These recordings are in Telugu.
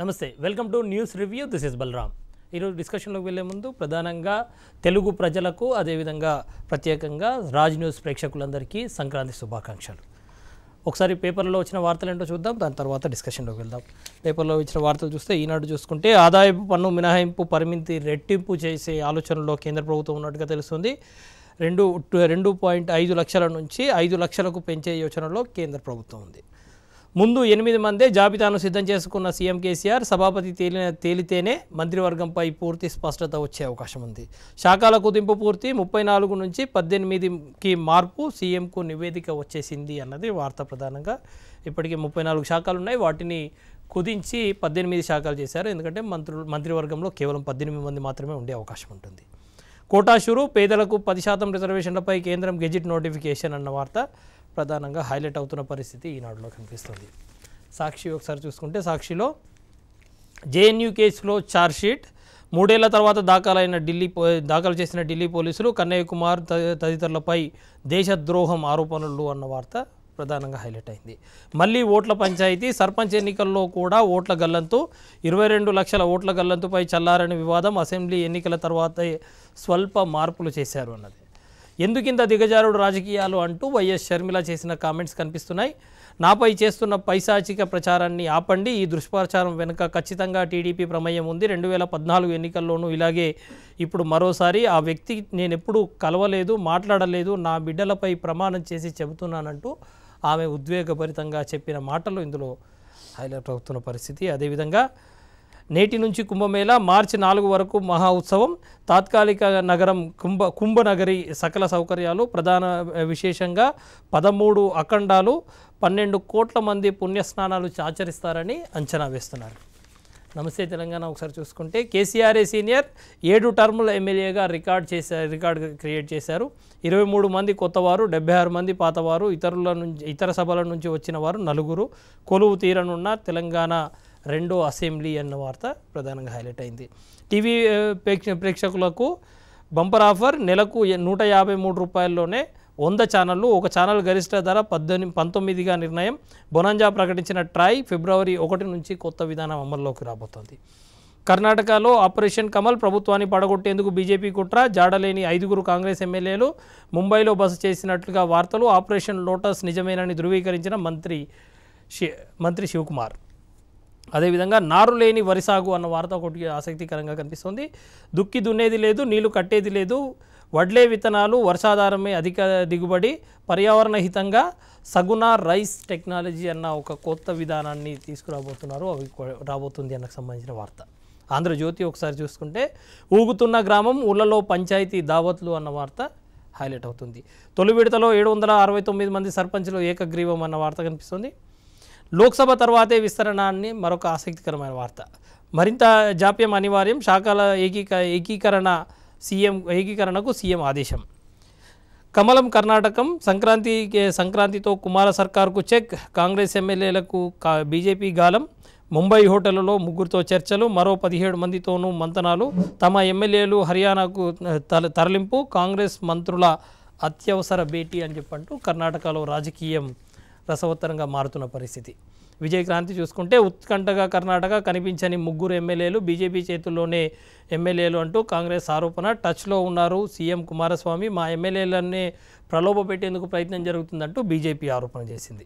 నమస్తే welcome to news review this is Balaram ఈరోజు డిస్కషన్లోకి వెళ్ళే ముందు ప్రధానంగా తెలుగు ప్రజలకు అదేవిధంగా ప్రత్యేకంగా రాజ్ న్యూస్ ప్రేక్షకులందరికీ సంక్రాంతి శుభాకాంక్షలు. ఒకసారి పేపర్లో వచ్చిన వార్తలు ఏంటో చూద్దాం, దాని తర్వాత డిస్కషన్లోకి వెళ్దాం. పేపర్లో వచ్చిన వార్తలు చూస్తే ఈనాడు చూసుకుంటే ఆదాయపు పన్ను మినహాయింపు పరిమితి రెట్టింపు చేసే ఆలోచనలో కేంద్ర ప్రభుత్వం ఉన్నట్టుగా తెలుస్తుంది. 2.5 లక్షల నుంచి 5 లక్షలకు పెంచే యోచనలో కేంద్ర ప్రభుత్వం ఉంది. ముందు 8 మందే జాబితాను సిద్ధం చేసుకున్న సీఎం కేసీఆర్ సభాపతి తేలితేనే మంత్రివర్గంపై పూర్తి స్పష్టత వచ్చే అవకాశం ఉంది. శాఖల కుదింపు పూర్తి 34 నుంచి 18కి మార్పు సీఎంకు నివేదిక వచ్చేసింది అన్నది వార్త. ప్రధానంగా ఇప్పటికే 34 శాఖలు ఉన్నాయి, వాటిని కుదించి 18 శాఖలు చేశారు. ఎందుకంటే మంత్రివర్గంలో కేవలం 18 మంది మాత్రమే ఉండే అవకాశం ఉంటుంది. కోటా షురు, పేదలకు 10% రిజర్వేషన్లపై కేంద్రం గెజిట్ నోటిఫికేషన్ అన్న వార్త ప్రధానంగా హైలైట్ అవుతున్న పరిస్థితి ఈనాడులో కనిపిస్తుంది. సాక్షి ఒకసారి చూసుకుంటే సాక్షిలో జేఎన్యూ కేసులో ఛార్జ్షీట్ 3 ఏళ్ల తర్వాత దాఖలు చేసిన ఢిల్లీ పోలీసులు కన్నయ్య కుమార్ తదితరులపై దేశద్రోహం ఆరోపణలు అన్న వార్త ప్రధానంగా హైలైట్ అయింది. మళ్ళీ ఓట్ల పంచాయతీ, సర్పంచ్ ఎన్నికల్లో కూడా ఓట్ల గల్లంతు, 22 లక్షల ఓట్ల గల్లంతుపై చల్లారని వివాదం, అసెంబ్లీ ఎన్నికల తర్వాత స్వల్ప మార్పులు చేశారు అన్నది. ఎందుకింత దిగజారుడు రాజకీయాలు అంటూ వైఎస్ షర్మిల చేసిన కామెంట్స్ కనిపిస్తున్నాయి. నాపై చేస్తున్న పైశాచిక ప్రచారాన్ని ఆపండి, ఈ దుష్ప్రచారం వెనుక ఖచ్చితంగా టీడీపీ ప్రమేయం ఉంది. 2014 ఎన్నికల్లోనూ ఇలాగే, ఇప్పుడు మరోసారి ఆ వ్యక్తి నేనెప్పుడు కలవలేదు, మాట్లాడలేదు, నా బిడ్డలపై ప్రమాణం చేసి చెబుతున్నానంటూ ఆమె ఉద్వేగభరితంగా చెప్పిన మాటలు ఇందులో హైలైట్ అవుతున్న పరిస్థితి. అదేవిధంగా నేటి నుంచి కుంభమేళా, మార్చి 4 వరకు మహా ఉత్సవం, తాత్కాలిక నగరం కుంభనగరి, సకల సౌకర్యాలు, ప్రధాన విశేషంగా 13 అఖండాలు, 12 కోట్ల మంది పుణ్యస్నానాలు ఆచరిస్తారని అంచనా వేస్తున్నారు. నమస్తే తెలంగాణ ఒకసారి చూసుకుంటే కేసీఆర్ఏ సీనియర్ 7 టర్ముల ఎమ్మెల్యేగా రికార్డ్ క్రియేట్ చేశారు. 23 మంది కొత్తవారు, 76 మంది పాతవారు, ఇతర సభల నుంచి వచ్చిన వారు 4 కొలువు తీరనున్న తెలంగాణ 2వ అసెంబ్లీ అన్న వార్త ప్రధానంగా హైలైట్ అయింది. టీవీ ప్రేక్షకులకు బంపర్ ఆఫర్, నెలకు 153 రూపాయల్లోనే 100 ఛానళ్లు, ఒక ఛానల్ గరిష్ట ధర 19గా నిర్ణయం. బొనాంజా ప్రకటించిన ట్రాయ్ ఫిబ్రవరి 1 నుంచి కొత్త విధానం అమల్లోకి రాబోతోంది. కర్ణాటకలో ఆపరేషన్ కమల్, ప్రభుత్వాన్ని పడగొట్టేందుకు బీజేపీ కుట్ర, జాడలేని 5 కాంగ్రెస్ ఎమ్మెల్యేలు ముంబైలో బస చేసినట్లుగా వార్తలు, ఆపరేషన్ లోటస్ నిజమేనని ధృవీకరించిన మంత్రి శివకుమార్. అదేవిధంగా నారు లేని వరి సాగు అన్న వార్త ఒకటి ఆసక్తికరంగా కనిపిస్తుంది. దుక్కి దున్నేది లేదు, నీళ్లు కట్టేది లేదు, వడ్లే విత్తనాలు, వర్షాధారమే అధిక దిగుబడి, పర్యావరణ హితంగా సగుణ రైస్ టెక్నాలజీ అన్న ఒక కొత్త విధానాన్ని తీసుకురాబోతున్నారు, అవి రాబోతుంది అన్నకు సంబంధించిన వార్త. ఆంధ్రజ్యోతి ఒకసారి చూసుకుంటే ఊగుతున్న గ్రామం, ఊళ్ళలో పంచాయతీ దావత్లు అన్న వార్త హైలైట్ అవుతుంది. తొలి విడతలో 769 మంది సర్పంచ్లు ఏకగ్రీవం అన్న వార్త కనిపిస్తుంది. లోక్సభ తర్వాతే విస్తరణ అని మరొక ఆసక్తికరమైన వార్త. మరింత జాప్యం అనివార్యం, శాఖల ఏకీకరణకు సీఎం ఆదేశం. కమలం కర్ణాటకం, సంక్రాంతితో కుమార సర్కార్కు చెక్, కాంగ్రెస్ ఎమ్మెల్యేలకు బీజేపీ గాలం, ముంబై హోటళ్లలో 3తో చర్చలు, మరో 17 మందితోనూ మంతనాలు, తమ ఎమ్మెల్యేలు హర్యానాకు తరలింపు, కాంగ్రెస్ మంత్రుల అత్యవసర భేటీ అని చెప్పంటూ కర్ణాటకలో రాజకీయం రసవత్తరంగా మారుతున్న పరిస్థితి. విజయక్రాంతి చూసుకుంటే ఉత్కంఠగా కర్ణాటక, కనిపించని 3 ఎమ్మెల్యేలు, బీజేపీ చేతుల్లోనే ఎమ్మెల్యేలు అంటూ కాంగ్రెస్ ఆరోపణ. టచ్లో ఉన్నారు సీఎం కుమారస్వామి, మా ఎమ్మెల్యేలనే ప్రలోభ పెట్టేందుకు ప్రయత్నం జరుగుతుందంటూ బీజేపీ ఆరోపణ చేసింది.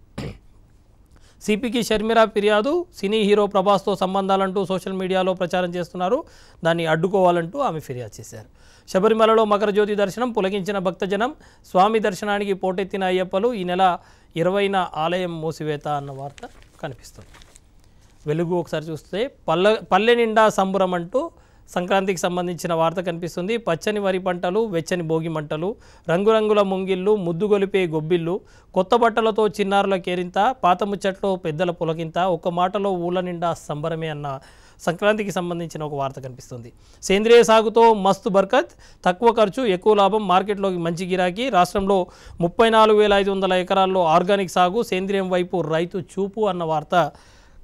సిపికి షర్మిల ఫిర్యాదు, సినీ హీరో ప్రభాస్తో సంబంధాలంటూ సోషల్ మీడియాలో ప్రచారం చేస్తున్నారు, దాన్ని అడ్డుకోవాలంటూ ఆమె ఫిర్యాదు చేశారు. శబరిమలలో మకరజ్యోతి దర్శనం, పులకించిన భక్తజనం, స్వామి దర్శనానికి పోటెత్తిన అయ్యప్పలు, ఈ నెల 20న ఆలయం మూసివేత అన్న వార్త కనిపిస్తుంది. వెలుగు ఒకసారి చూస్తే పల్లె నిండా సంబురం అంటూ సంక్రాంతికి సంబంధించిన వార్త కనిపిస్తుంది. పచ్చని వరి పంటలు, వెచ్చని భోగి మంటలు, రంగురంగుల ముంగిళ్ళు, ముద్దుగొలిపే గొబ్బిళ్ళు, కొత్త బట్టలతో చిన్నారుల కేరింత, పాత ముచ్చట్లో పెద్దల పులకింత, ఒక మాటలో ఊళ్ళ నిండా సంబరమే అన్న సంక్రాంతికి సంబంధించిన ఒక వార్త కనిపిస్తుంది. సేంద్రియ సాగుతో మస్తు బర్కత్, తక్కువ ఖర్చు ఎక్కువ లాభం, మార్కెట్లోకి మంచి గిరాకీ, రాష్ట్రంలో 34,500 ఎకరాల్లో ఆర్గానిక్ సాగు, సేంద్రియం వైపు రైతు చూపు అన్న వార్త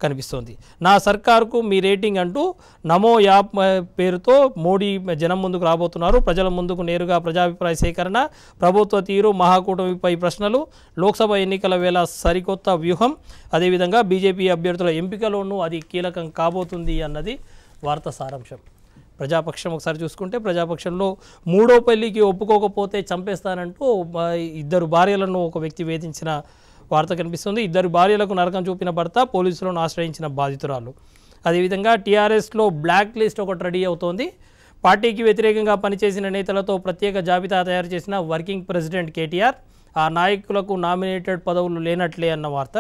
కనిపిస్తోంది. నా సర్కారుకు మీ రేటింగ్ అంటూ నమో యాప్ పేరుతో మోడీ జనం ముందుకు రాబోతున్నారు. ప్రజల ముందుకు నేరుగా ప్రజాభిప్రాయ సేకరణ, ప్రభుత్వ తీరు, మహాకూటమిపై ప్రశ్నలు, లోక్సభ ఎన్నికల వేళ సరికొత్త వ్యూహం, అదేవిధంగా బీజేపీ అభ్యర్థుల ఎంపికలోనూ అది కీలకం కాబోతుంది అన్నది వార్త సారాంశం. ప్రజాపక్షం ఒకసారి చూసుకుంటే ప్రజాపక్షంలో మూడో పెళ్లికి ఒప్పుకోకపోతే చంపేస్తానంటూ 2 భార్యలను ఒక వ్యక్తి వేధించిన వార్త కనిపిస్తుంది. 2 భార్యలకు నరకం చూపిన భర్త, పోలీసులను ఆశ్రయించిన బాధితురాలు. అదేవిధంగా టీఆర్ఎస్లో బ్లాక్ లిస్ట్ ఒకటి రెడీ అవుతోంది. పార్టీకి వ్యతిరేకంగా పనిచేసిన నేతలతో ప్రత్యేక జాబితా తయారు చేసిన వర్కింగ్ ప్రెసిడెంట్ కేటీఆర్, ఆ నాయకులకు నామినేటెడ్ పదవులు లేనట్లే అన్న వార్త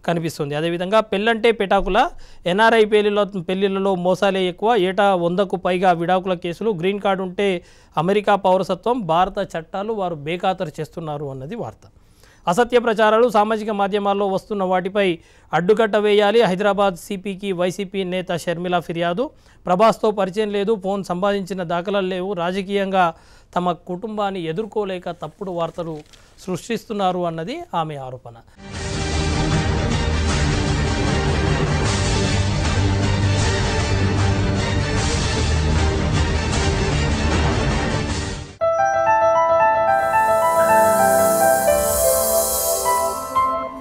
కనిపిస్తుంది. అదేవిధంగా పెళ్ళంటే పెటాకుల, ఎన్ఆర్ఐ పెళ్లిళ్లలో మోసాలే ఎక్కువ, ఏటా 100కు పైగా విడాకుల కేసులు, గ్రీన్ కార్డు ఉంటే అమెరికా పౌరసత్వం, భారత చట్టాలు వారు బేఖాతరు చేస్తున్నారు అన్నది వార్త. అసత్య ప్రచారాలు, సామాజిక మాధ్యమాల్లో వస్తున్న వాటిపై అడ్డుకట్ట వేయాలి. హైదరాబాద్ సిపికి వైసీపీ నేత షర్మిల ఫిర్యాదు. ప్రభాస్తో పరిచయం లేదు, ఫోన్ సంపాదించిన దాఖలాలు లేవు, రాజకీయంగా తమ కుటుంబాన్ని ఎదుర్కోలేక తప్పుడు వార్తలు సృష్టిస్తున్నారు అన్నది ఆమె ఆరోపణ.